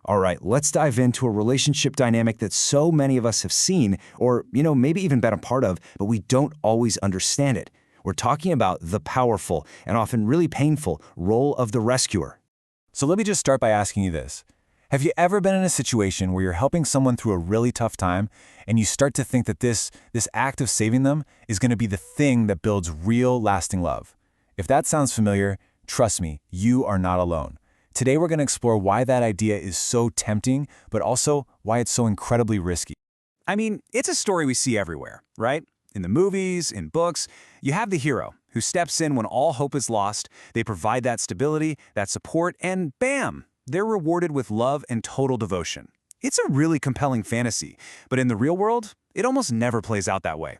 All right, let's dive into a relationship dynamic that so many of us have seen, or, maybe even been a part of, but we don't always understand it. We're talking about the powerful and often really painful role of the rescuer. So let me just start by asking you this. Have you ever been in a situation where you're helping someone through a really tough time and you start to think that this act of saving them is going to be the thing that builds real, lasting love? If that sounds familiar, trust me, you are not alone. Today we're going to explore why that idea is so tempting, but also why it's so incredibly risky. I mean, it's a story we see everywhere, right? In the movies, in books, you have the hero who steps in when all hope is lost. They provide that stability, that support, and bam, they're rewarded with love and total devotion. It's a really compelling fantasy, but in the real world, it almost never plays out that way.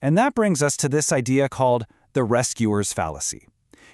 And that brings us to this idea called the rescuer's fallacy.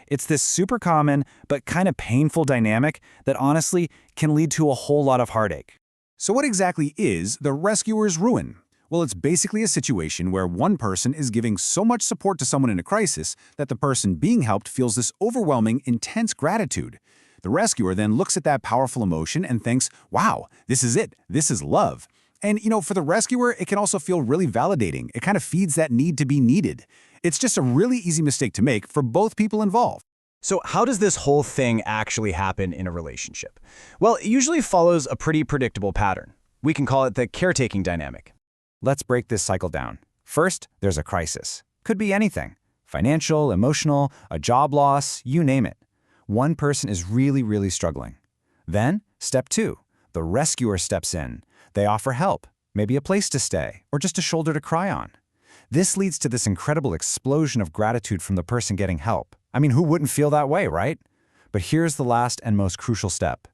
It's this super common but kind of painful dynamic that honestly can lead to a whole lot of heartache. So what exactly is the rescuer's ruin? Well, it's basically a situation where one person is giving so much support to someone in a crisis that the person being helped feels this overwhelming, intense gratitude. The rescuer then looks at that powerful emotion and thinks, wow, this is it. This is love. And, for the rescuer, it can also feel really validating. It kind of feeds that need to be needed. It's just a really easy mistake to make for both people involved. So how does this whole thing actually happen in a relationship? Well, it usually follows a pretty predictable pattern. We can call it the caretaking dynamic. Let's break this cycle down. First, there's a crisis. Could be anything. Financial, emotional, a job loss, you name it. One person is really, really struggling. Then, step 2. The rescuer steps in. They offer help, maybe a place to stay, or just a shoulder to cry on. This leads to this incredible explosion of gratitude from the person getting help. I mean, who wouldn't feel that way, right? But here's the last and most crucial step.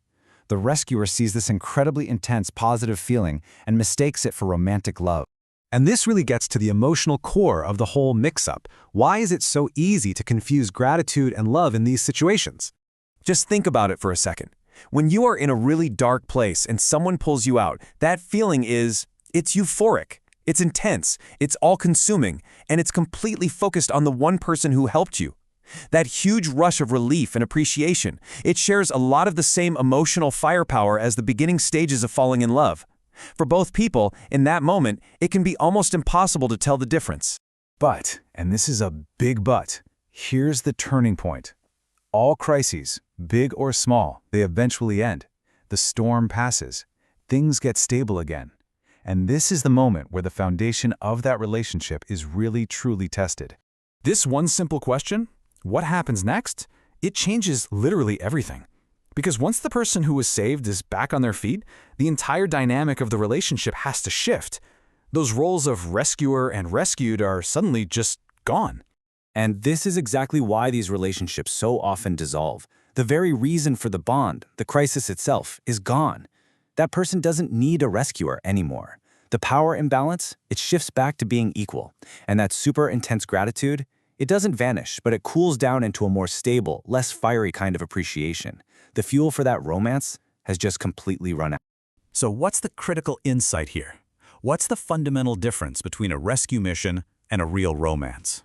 The rescuer sees this incredibly intense positive feeling and mistakes it for romantic love. And this really gets to the emotional core of the whole mix-up. Why is it so easy to confuse gratitude and love in these situations? Just think about it for a second. When you are in a really dark place and someone pulls you out, that feeling it's euphoric. It's intense, it's all-consuming, and it's completely focused on the one person who helped you. That huge rush of relief and appreciation, it shares a lot of the same emotional firepower as the beginning stages of falling in love. For both people, in that moment, it can be almost impossible to tell the difference. But, and this is a big but, here's the turning point. All crises, big or small, they eventually end. The storm passes. Things get stable again. And this is the moment where the foundation of that relationship is really truly tested. This one simple question, what happens next? It changes literally everything. Because once the person who was saved is back on their feet, the entire dynamic of the relationship has to shift. Those roles of rescuer and rescued are suddenly just gone. And this is exactly why these relationships so often dissolve. The very reason for the bond, the crisis itself, is gone. That person doesn't need a rescuer anymore. The power imbalance, it shifts back to being equal. And that super intense gratitude, it doesn't vanish, but it cools down into a more stable, less fiery kind of appreciation. The fuel for that romance has just completely run out. So what's the critical insight here? What's the fundamental difference between a rescue mission and a real romance?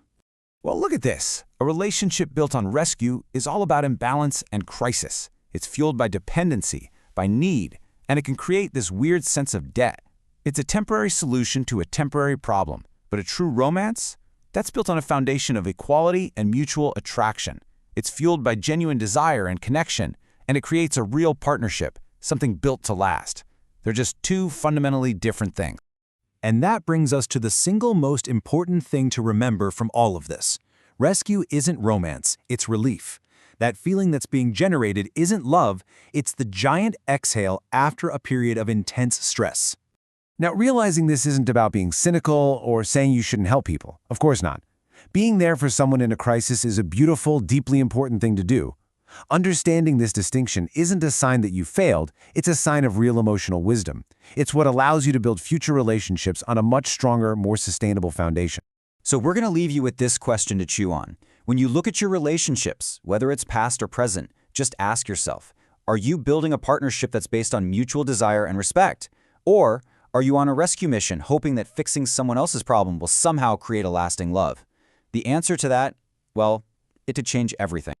Well, look at this. A relationship built on rescue is all about imbalance and crisis. It's fueled by dependency, by need, and it can create this weird sense of debt. It's a temporary solution to a temporary problem, but a true romance? That's built on a foundation of equality and mutual attraction. It's fueled by genuine desire and connection, and it creates a real partnership, something built to last. They're just two fundamentally different things. And that brings us to the single most important thing to remember from all of this. Rescue isn't romance, it's relief. That feeling that's being generated isn't love, it's the giant exhale after a period of intense stress. Now, realizing this isn't about being cynical or saying you shouldn't help people. Of course not. Being there for someone in a crisis is a beautiful, deeply important thing to do. Understanding this distinction isn't a sign that you failed, it's a sign of real emotional wisdom. It's what allows you to build future relationships on a much stronger, more sustainable foundation. So we're going to leave you with this question to chew on. When you look at your relationships, whether it's past or present, just ask yourself, are you building a partnership that's based on mutual desire and respect? Or are you on a rescue mission hoping that fixing someone else's problem will somehow create a lasting love? The answer to that, well, it could change everything.